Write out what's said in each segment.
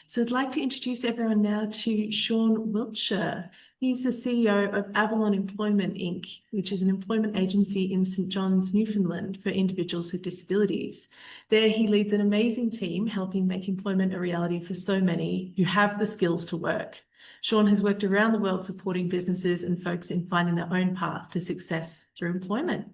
So I'd like to introduce everyone now to Sean Wiltshire. He's the CEO of Avalon Employment, Inc., which is an employment agency in St. John's, Newfoundland for individuals with disabilities. There he leads an amazing team helping make employment a reality for so many who have the skills to work. Sean has worked around the world supporting businesses and folks in finding their own path to success through employment.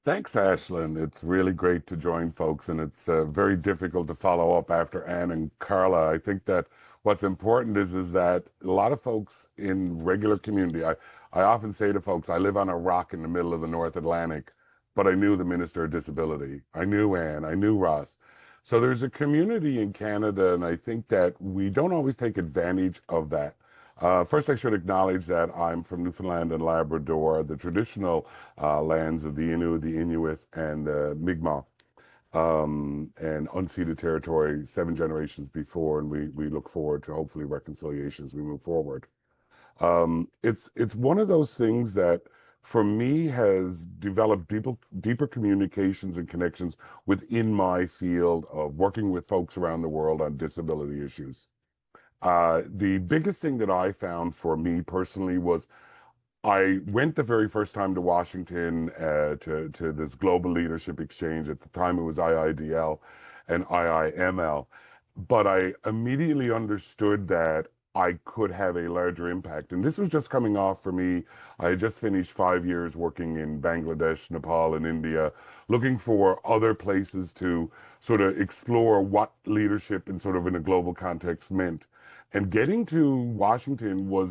Thanks, Ashlyn. It's really great to join folks, and it's very difficult to follow up after Anne and Carla. I think that what's important is that a lot of folks in regular community, I often say to folks, I live on a rock in the middle of the North Atlantic, but I knew the Minister of Disability. I knew Anne, I knew Ross. So there's a community in Canada, and I think that we don't always take advantage of that. First, I should acknowledge that I'm from Newfoundland and Labrador, the traditional lands of the Innu, the Inuit, and the Mi'kmaq, and unceded territory 7 generations before, and we look forward to hopefully reconciliation as we move forward. It's one of those things that, for me, has developed deeper communications and connections within my field of working with folks around the world on disability issues. The biggest thing that I found for me personally was I went the very first time to Washington to this global leadership exchange. At the time, it was IIDL and IIML, but I immediately understood that I could have a larger impact. And this was just coming off for me. I had just finished 5 years working in Bangladesh, Nepal, and India, looking for other places to sort of explore what leadership in sort of in a global context meant. And getting to Washington was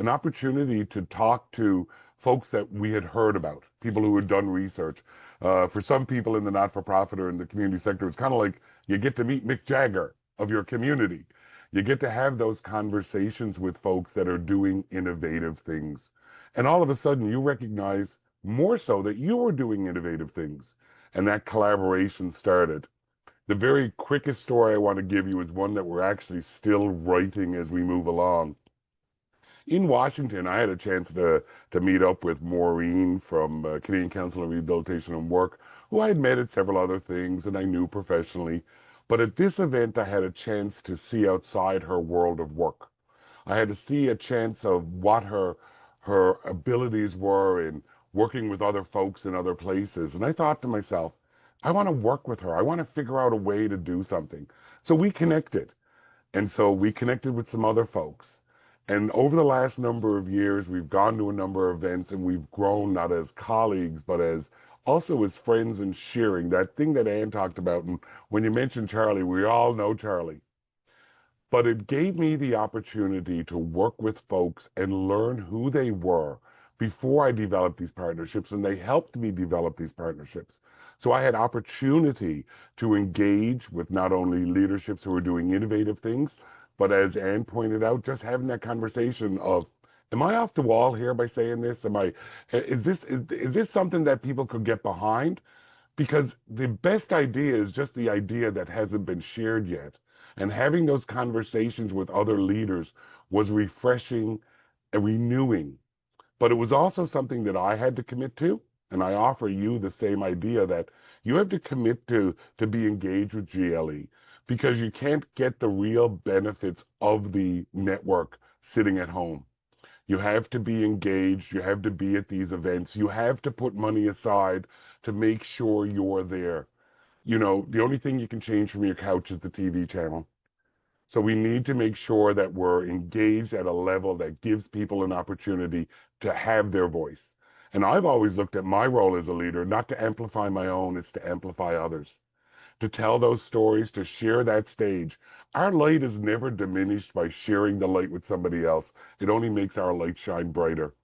an opportunity to talk to folks that we had heard about, people who had done research. For some people in the not-for-profit or in the community sector, it's kind of like you get to meet Mick Jagger of your community. You get to have those conversations with folks that are doing innovative things. And all of a sudden, you recognize more so that you are doing innovative things. And that collaboration started. The very quickest story I want to give you is one that we're actually still writing as we move along. In Washington, I had a chance to meet up with Maureen from Canadian Council on Rehabilitation and Work, who I had met at several other things and I knew professionally. But at this event, I had a chance to see outside her world of work. I had to see a chance of what her abilities were in working with other folks in other places. And I thought to myself, I want to work with her. I want to figure out a way to do something. So we connected. And so we connected with some other folks. And over the last number of years, we've gone to a number of events and we've grown not as colleagues, but as also as friends and sharing. That thing that Ann talked about. And when you mentioned Charlie, we all know Charlie. But it gave me the opportunity to work with folks and learn who they were before I developed these partnerships, and they helped me develop these partnerships. So I had opportunity to engage with not only leaderships who are doing innovative things, but as Anne pointed out, just having that conversation of, am I off the wall here by saying this? Is this something that people could get behind? Because the best idea is just the idea that hasn't been shared yet. And having those conversations with other leaders was refreshing and renewing. But it was also something that I had to commit to. And I offer you the same idea that you have to commit to be engaged with GLE because you can't get the real benefits of the network sitting at home. You have to be engaged. You have to be at these events. You have to put money aside to make sure you're there. You know, the only thing you can change from your couch is the TV channel. So we need to make sure that we're engaged at a level that gives people an opportunity to have their voice. And I've always looked at my role as a leader, not to amplify my own, it's to amplify others, to tell those stories, to share that stage. Our light is never diminished by sharing the light with somebody else. It only makes our light shine brighter.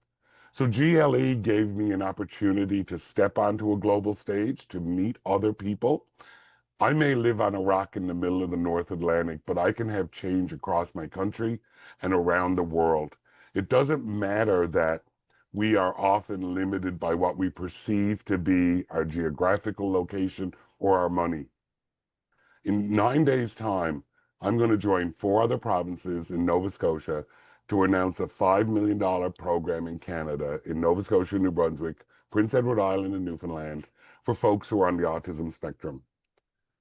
So GLE gave me an opportunity to step onto a global stage, to meet other people. I may live on a rock in the middle of the North Atlantic, but I can have change across my country and around the world. It doesn't matter that we are often limited by what we perceive to be our geographical location or our money. In 9 days' time, I'm going to join 4 other provinces in Nova Scotia to announce a $5 million program in Canada, in Nova Scotia, New Brunswick, Prince Edward Island, and Newfoundland, for folks who are on the autism spectrum.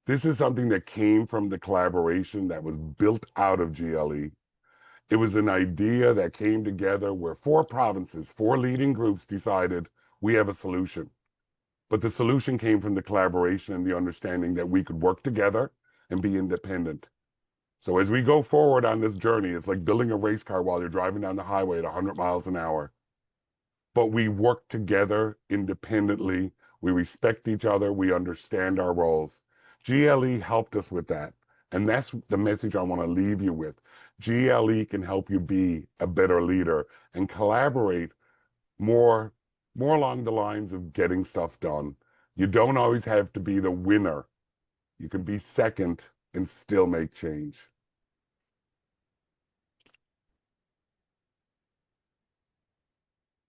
This is something that came from the collaboration that was built out of GLE. It was an idea that came together where 4 provinces, 4 leading groups decided we have a solution. But the solution came from the collaboration and the understanding that we could work together and be independent. So as we go forward on this journey, it's like building a race car while you're driving down the highway at 100 miles an hour. But we work together independently. We respect each other. We understand our roles. GLE helped us with that. And that's the message I want to leave you with. GLE can help you be a better leader and collaborate more along the lines of getting stuff done. You don't always have to be the winner. You can be second and still make change.